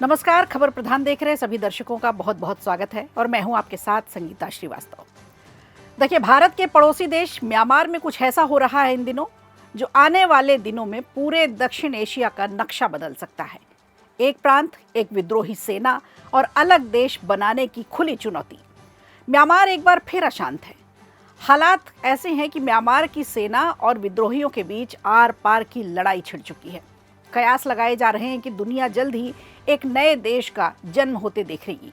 नमस्कार। खबर प्रधान देख रहे सभी दर्शकों का बहुत बहुत स्वागत है और मैं हूं आपके साथ संगीता श्रीवास्तव। देखिए, भारत के पड़ोसी देश म्यांमार में कुछ ऐसा हो रहा है इन दिनों जो आने वाले दिनों में पूरे दक्षिण एशिया का नक्शा बदल सकता है। एक प्रांत, एक विद्रोही सेना और अलग देश बनाने की खुली चुनौती। म्यांमार एक बार फिर अशांत है। हालात ऐसे हैं कि म्यांमार की सेना और विद्रोहियों के बीच आर पार की लड़ाई छिड़ चुकी है। कयास लगाए जा रहे हैं कि दुनिया जल्द ही एक नए देश का जन्म होते देख रही।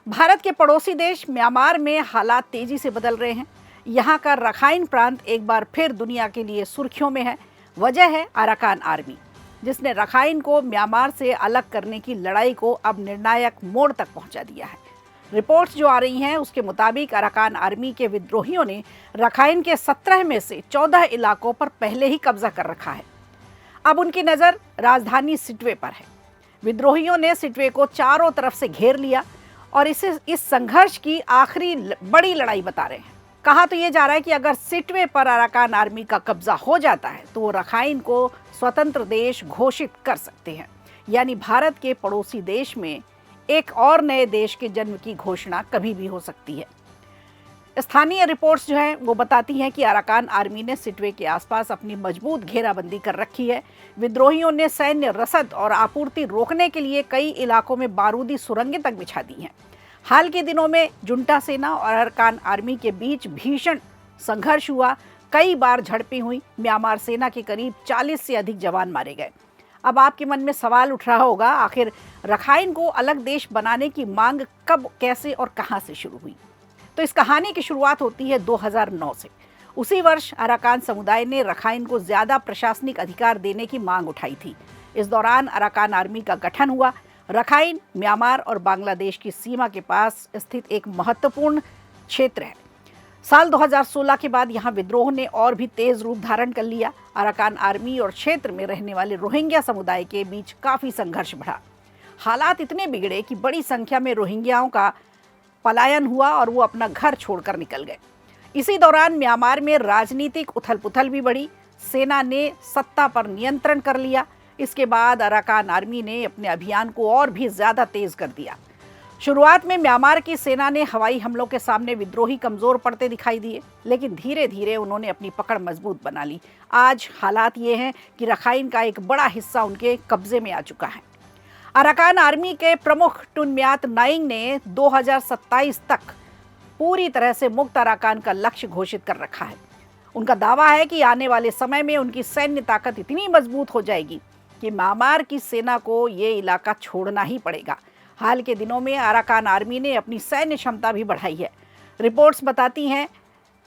भारत के पड़ोसी देश म्यांमार में हालात तेजी से बदल रहे हैं। यहाँ का रखाइन प्रांत एक बार फिर दुनिया के लिए सुर्खियों में है। वजह है अराकान आर्मी, जिसने रखाइन को म्यांमार से अलग करने की लड़ाई को अब निर्णायक मोड़ तक पहुंचा दिया है। रिपोर्ट्स जो आ रही हैं उसके मुताबिक अराकान आर्मी के विद्रोहियों ने रखाइन के 17 में से 14 इलाकों पर पहले ही कब्जा कर रखा है। अब उनकी नज़र राजधानी सिटवे पर है। विद्रोहियों ने सिटवे को चारों तरफ से घेर लिया और इसे इस संघर्ष की आखिरी बड़ी लड़ाई बता रहे हैं। कहा तो ये जा रहा है कि अगर सिटवे पर अराकान आर्मी का कब्जा हो जाता है तो वो रखाइन को स्वतंत्र देश घोषित कर सकते हैं। यानी भारत के पड़ोसी देश में एक और नए देश के जन्म की घोषणा कभी भी हो सकती है। स्थानीय रिपोर्ट्स जो हैं वो बताती हैं कि अराकान आर्मी ने सिटवे के आसपास अपनी मजबूत घेराबंदी कर रखी है। विद्रोहियों ने सैन्य रसद और आपूर्ति रोकने के लिए कई इलाकों में बारूदी सुरंगें तक बिछा दी हैं। हाल के दिनों में जुंटा सेना और अराकान आर्मी के बीच भीषण संघर्ष हुआ। कई बार झड़पें हुई। म्यांमार सेना के करीब 40 से अधिक जवान मारे गए। अब आपके मन में सवाल उठ रहा होगा, आखिर रखाइन को अलग देश बनाने की मांग कब, कैसे और कहां से शुरू हुई? तो इस कहानी की शुरुआत होती है 2009 से। उसी वर्ष अराकान समुदाय ने रखाइन को ज़्यादा प्रशासनिक अधिकार देने की मांग उठाई थी। इस दौरान अराकान आर्मी का गठन हुआ। रखाइन म्यांमार और बांग्लादेश की सीमा के पास स्थित एक महत्वपूर्ण क्षेत्र है। साल 2016 के बाद यहाँ विद्रोह ने और भी तेज रूप धारण कर लिया। अराकान आर्मी और क्षेत्र में रहने वाले रोहिंग्या समुदाय के बीच काफ़ी संघर्ष बढ़ा। हालात इतने बिगड़े कि बड़ी संख्या में रोहिंग्याओं का पलायन हुआ और वो अपना घर छोड़कर निकल गए। इसी दौरान म्यांमार में राजनीतिक उथल-पुथल भी बढ़ी। सेना ने सत्ता पर नियंत्रण कर लिया। इसके बाद अराकान आर्मी ने अपने अभियान को और भी ज़्यादा तेज कर दिया। शुरुआत में म्यांमार की सेना ने हवाई हमलों के सामने विद्रोही कमज़ोर पड़ते दिखाई दिए, लेकिन धीरे धीरे उन्होंने अपनी पकड़ मजबूत बना ली। आज हालात ये हैं कि रखाइन का एक बड़ा हिस्सा उनके कब्जे में आ चुका है। अराकान आर्मी के प्रमुख टुन म्यात नाइंग ने 2027 तक पूरी तरह से मुक्त अराकान का लक्ष्य घोषित कर रखा है। उनका दावा है कि आने वाले समय में उनकी सैन्य ताकत इतनी मजबूत हो जाएगी कि म्यांमार की सेना को ये इलाका छोड़ना ही पड़ेगा। हाल के दिनों में अराकान आर्मी ने अपनी सैन्य क्षमता भी बढ़ाई है। रिपोर्ट्स बताती हैं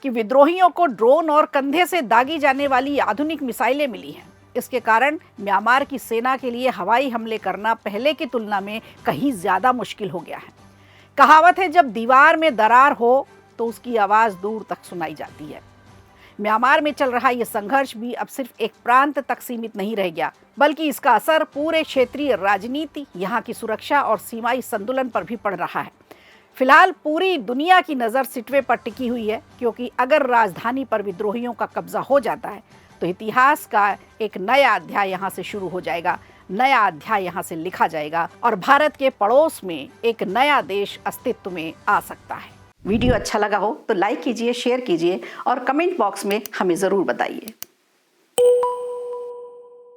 कि विद्रोहियों को ड्रोन और कंधे से दागी जाने वाली आधुनिक मिसाइलें मिली हैं। इसके कारण म्यांमार की सेना के लिए हवाई हमले करना पहले की तुलना में कहीं ज़्यादा मुश्किल हो गया है। कहावत है, जब दीवार में दरार हो तो उसकी आवाज़ दूर तक सुनाई जाती है। म्यांमार में चल रहा ये संघर्ष भी अब सिर्फ एक प्रांत तक सीमित नहीं रह गया, बल्कि इसका असर पूरे क्षेत्रीय राजनीति, यहाँ की सुरक्षा और सीमाई संतुलन पर भी पड़ रहा है। फिलहाल पूरी दुनिया की नज़र सिटवे पर टिकी हुई है, क्योंकि अगर राजधानी पर विद्रोहियों का कब्जा हो जाता है तो इतिहास का एक नया अध्याय यहाँ से शुरू हो जाएगा। नया अध्याय यहाँ से लिखा जाएगा और भारत के पड़ोस में एक नया देश अस्तित्व में आ सकता है। वीडियो अच्छा लगा हो तो लाइक कीजिए, शेयर कीजिए और कमेंट बॉक्स में हमें ज़रूर बताइए।